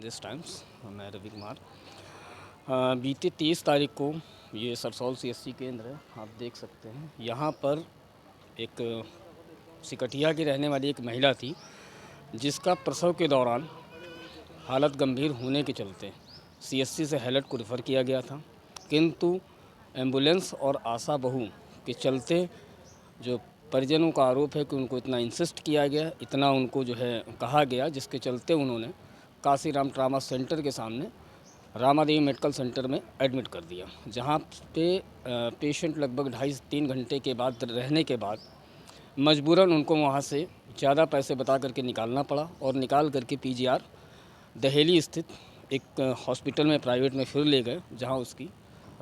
संदेश टाइम्स। मैं रवि कुमार। बीते 23 तारीख को ये सरसौल सीएससी केंद्र है, आप देख सकते हैं। यहाँ पर एक सिकटिया की रहने वाली एक महिला थी, जिसका प्रसव के दौरान हालत गंभीर होने के चलते सीएससी से हैलट को रेफ़र किया गया था, किंतु एम्बुलेंस और आशा बहू के चलते जो परिजनों का आरोप है कि उनको इतना इंसिस्ट किया गया, इतना उनको जो है कहा गया, जिसके चलते उन्होंने काशीराम ट्रामा सेंटर के सामने रामादेवी मेडिकल सेंटर में एडमिट कर दिया, जहां पे पेशेंट लगभग 2.5 से 3 घंटे के बाद रहने के बाद मजबूरन उनको वहां से ज़्यादा पैसे बता करके निकालना पड़ा और निकाल करके पीजीआर दहेली स्थित एक हॉस्पिटल में प्राइवेट में फिर ले गए, जहां उसकी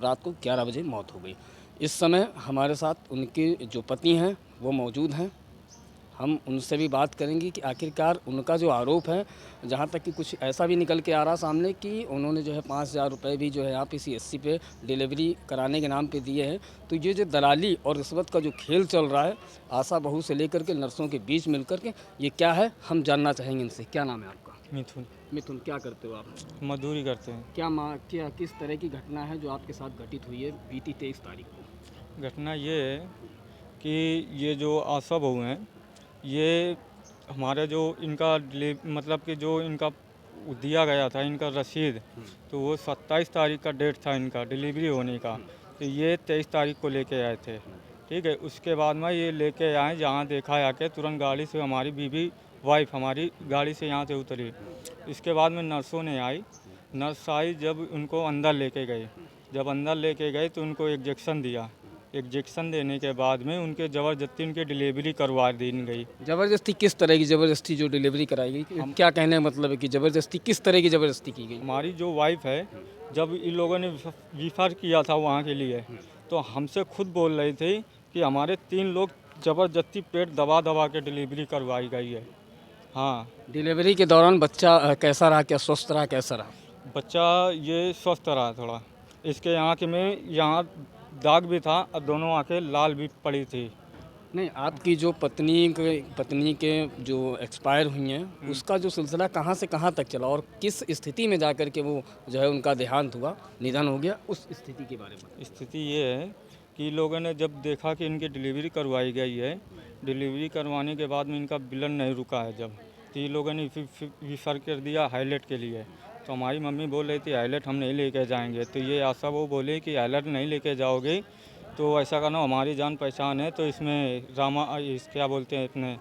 रात को 11 बजे मौत हो गई। इस समय हमारे साथ उनके जो पति हैं वो मौजूद हैं। हम उनसे भी बात करेंगे कि आखिरकार उनका जो आरोप है, जहाँ तक कि कुछ ऐसा भी निकल के आ रहा सामने कि उन्होंने जो है 5,000 रुपये भी जो है यहाँ पे सीएससी पे डिलीवरी कराने के नाम पे दिए हैं। तो ये जो दलाली और रिश्वत का जो खेल चल रहा है आशा बहू से लेकर के नर्सों के बीच मिल कर के, ये क्या है हम जानना चाहेंगे इनसे। क्या नाम है आपका? मिथुन। मिथुन, क्या करते हो आप? मजदूरी करते हैं। क्या किस तरह की घटना है जो आपके साथ घटित हुई है बीती 23 तारीख को? घटना ये है कि ये जो आशा बहू हैं, ये हमारा जो इनका मतलब कि जो इनका दिया गया था इनका रसीद, तो वो 27 तारीख का डेट था इनका डिलीवरी होने का। तो ये 23 तारीख को लेके आए थे, ठीक है। उसके बाद में ये लेके आए, जहाँ देखा आके तुरंत गाड़ी से हमारी बीवी वाइफ हमारी गाड़ी से यहाँ से उतरी। इसके बाद में नर्सों ने आई, नर्स आई, जब उनको अंदर लेके गए, जब अंदर लेके गए तो उनको इंजेक्शन दिया। इंजेक्शन देने के बाद में उनके ज़बरदस्ती उनकी डिलीवरी करवा दी गई। ज़बरदस्ती किस तरह की ज़बरदस्ती जो डिलीवरी कराई गई? क्या कहने का मतलब है कि ज़बरदस्ती किस तरह की ज़बरदस्ती की गई? हमारी जो वाइफ है, जब इन लोगों ने रिफ़र किया था वहाँ के लिए, तो हमसे खुद बोल रहे थे कि हमारे 3 लोग ज़बरदस्ती पेट दबा दबा के डिलीवरी करवाई गई है। हाँ, डिलीवरी के दौरान बच्चा कैसा रहा? क्या स्वस्थ रहा, कैसा रहा? बच्चा ये स्वस्थ रहा थोड़ा। इसके आँख में यहाँ दाग भी था और दोनों आँखें लाल भी पड़ी थी। नहीं, आपकी जो पत्नी के जो एक्सपायर हुई हैं, उसका जो सिलसिला कहाँ से कहाँ तक चला और किस स्थिति में जाकर के वो जो है उनका देहांत हुआ, निधन हो गया, उस स्थिति के बारे में? स्थिति ये है कि लोगों ने जब देखा कि इनकी डिलीवरी करवाई गई है, डिलीवरी करवाने के बाद में इनका ब्लड नहीं रुका है, जब तो ये लोगों ने रिफ़र कर दिया हाईलाइट के लिए। तो हमारी मम्मी बोल रही थी हाईलाइट हम नहीं लेके जाएंगे। तो ये आशा वो बोले कि हाईलाइट नहीं लेके जाओगे तो ऐसा करना, हमारी जान पहचान है, तो इसमें क्या बोलते हैं, इतने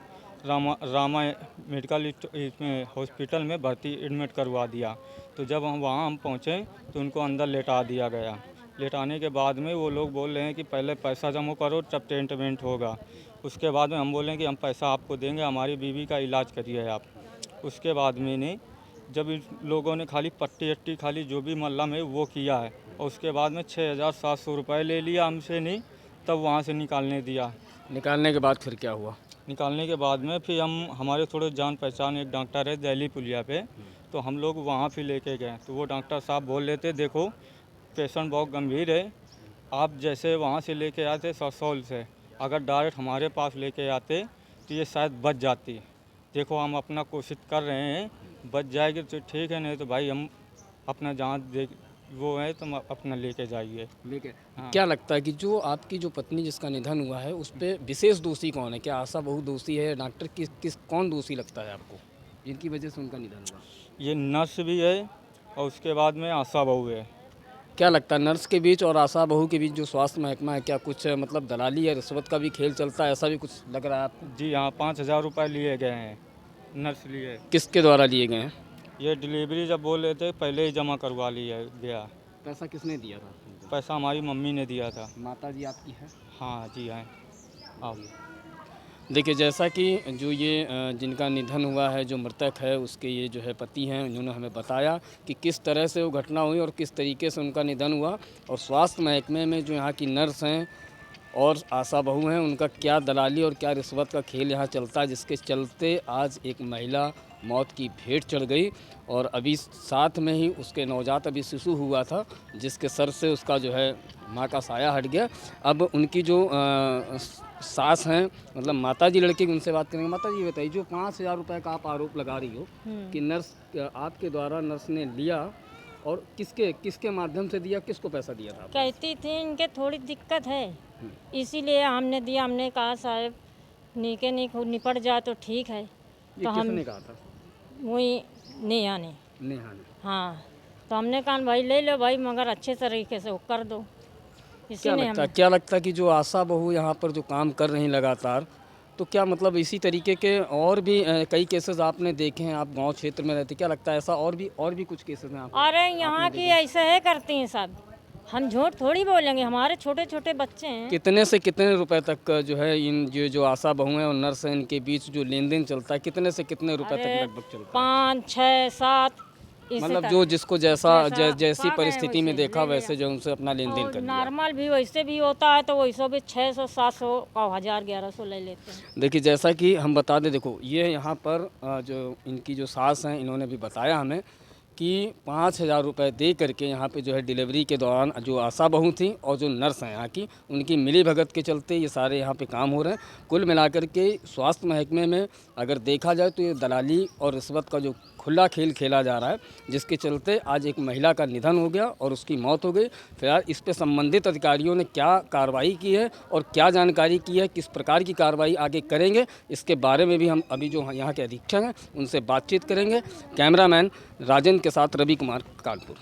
रामा मेडिकल इसमें हॉस्पिटल में भर्ती एडमिट करवा दिया। तो जब हम पहुँचे तो उनको अंदर लेटा दिया गया। लेटाने के बाद में वो लोग बोल रहे हैं कि पहले पैसा जमा करो तब ट्रीटमेंट होगा। उसके बाद में हम बोलें कि हम पैसा आपको देंगे, हमारी बीवी का इलाज करिए आप। उसके बाद में नहीं, जब इन लोगों ने खाली पट्टी खाली जो भी मल्लम है वो किया है, और उसके बाद में 6,700 रुपये ले लिया हमसे, नहीं तब वहाँ से निकालने दिया। निकालने के बाद फिर क्या हुआ? निकालने के बाद में फिर हमारे थोड़े जान पहचान एक डॉक्टर है दिल्ली पुलिया पे, तो हम लोग वहाँ फिर लेके गए। तो वो डॉक्टर साहब बोल रहे थे देखो पेशेंट बहुत गंभीर है, आप जैसे वहाँ से लेके आते सरसौल से, अगर डायरेक्ट हमारे पास लेके आते तो ये शायद बच जाती। देखो हम अपना कोशिश कर रहे हैं, बच जाएगी तो ठीक है, नहीं तो भाई हम अपना जहाँ वो है तुम अपना लेके जाइए। हाँ। क्या लगता है कि जो आपकी जो पत्नी जिसका निधन हुआ है, उस पर विशेष दोषी कौन है? क्या आशा बहू दोषी है? डॉक्टर कौन दोषी लगता है आपको, जिनकी वजह से उनका निधन हुआ? ये नर्स भी है और उसके बाद में आशा बहू है। क्या लगता है नर्स के बीच और आशा बहू के बीच जो स्वास्थ्य महकमा है, क्या कुछ मतलब दलाली या रिश्वत का भी खेल चलता है, ऐसा भी कुछ लग रहा है आपको? जी हाँ, 5,000 रुपये लिए गए हैं, नर्स लिए। किसके द्वारा लिए गए हैं? ये डिलीवरी जब बोल रहे थे पहले ही जमा करवा लिया गया। पैसा किसने दिया था? पैसा हमारी मम्मी ने दिया था। माता जी आपकी है? हाँ जी हैं। आप देखिए, जैसा कि जो ये जिनका निधन हुआ है, जो मृतक है, उसके ये जो है पति हैं, उन्होंने हमें बताया कि किस तरह से वो घटना हुई और किस तरीके से उनका निधन हुआ, और स्वास्थ्य महकमे में जो यहाँ की नर्स हैं और आशा बहू हैं, उनका क्या दलाली और क्या रिश्वत का खेल यहाँ चलता है, जिसके चलते आज एक महिला मौत की भेंट चढ़ गई। और अभी साथ में ही उसके नवजात अभी शिशु हुआ था, जिसके सर से उसका जो है माँ का साया हट गया। अब उनकी जो सास हैं, मतलब माता जी लड़के की, उनसे बात करेंगे। माता जी बताइए, जो 5,000 रुपये का आप आरोप लगा रही हो कि नर्स आपके द्वारा नर्स ने लिया और किसके किसके माध्यम से दिया, किसको पैसा दिया था आपने? कहती थी इनके थोड़ी दिक्कत है, इसीलिए हमने दिया। हमने कहा साहब नीके निपट जाए तो ठीक है। ये तो हम किसने कहा था? वही नेहा ने। नेहा ने। हाँ, तो हमने कहा भाई ले लो भाई, मगर अच्छे तरीके से वो कर दो। इसी क्या ने लगता है हमें क्या लगता है कि जो आशा बहू यहाँ पर जो काम कर रही लगातार, तो क्या मतलब इसी तरीके के और भी कई केसेस आपने देखे हैं, आप गांव क्षेत्र में रहते, क्या लगता है ऐसा और भी कुछ केसेस हैं आप? अरे यहाँ की ऐसे है करती हैं सब। हम झूठ थोड़ी बोलेंगे, हमारे छोटे छोटे बच्चे हैं। कितने से कितने रुपए तक जो है इन जो आशा बहू हैं और नर्स हैं इनके बीच जो लेन देन चलता है, कितने से कितने रुपए तक अरे लगभग चलता है? 5, 6, 7 इसी मतलब तक। जो जिसको जैसा जैसी पा गए परिस्थिति में वैसे देखा ले लिया। वैसे जो उनसे अपना लेन देन और कर लिया। नॉर्मल भी वैसे भी होता है तो वैसे भी 600, 700 का 1000, 1100 ले लेते हैं। देखिए जैसा कि हम बता दें, देखो ये यहाँ पर जो इनकी जो सास हैं इन्होंने भी बताया हमें कि 5,000 रुपये दे करके यहाँ पे जो है डिलीवरी के दौरान जो आशा बहू थी और जो नर्स हैं यहाँ की, उनकी मिली भगत के चलते ये सारे यहाँ पे काम हो रहे हैं। कुल मिलाकर के स्वास्थ्य महकमे में अगर देखा जाए तो ये दलाली और रिश्वत का जो खुला खेल खेला जा रहा है, जिसके चलते आज एक महिला का निधन हो गया और उसकी मौत हो गई। फिलहाल इस पे संबंधित अधिकारियों ने क्या कार्रवाई की है और क्या जानकारी की है, किस प्रकार की कार्रवाई आगे करेंगे, इसके बारे में भी हम अभी जो यहाँ के अधीक्षक हैं उनसे बातचीत करेंगे। कैमरामैन राजेंद्र के साथ रवि कुमार, कानपुर।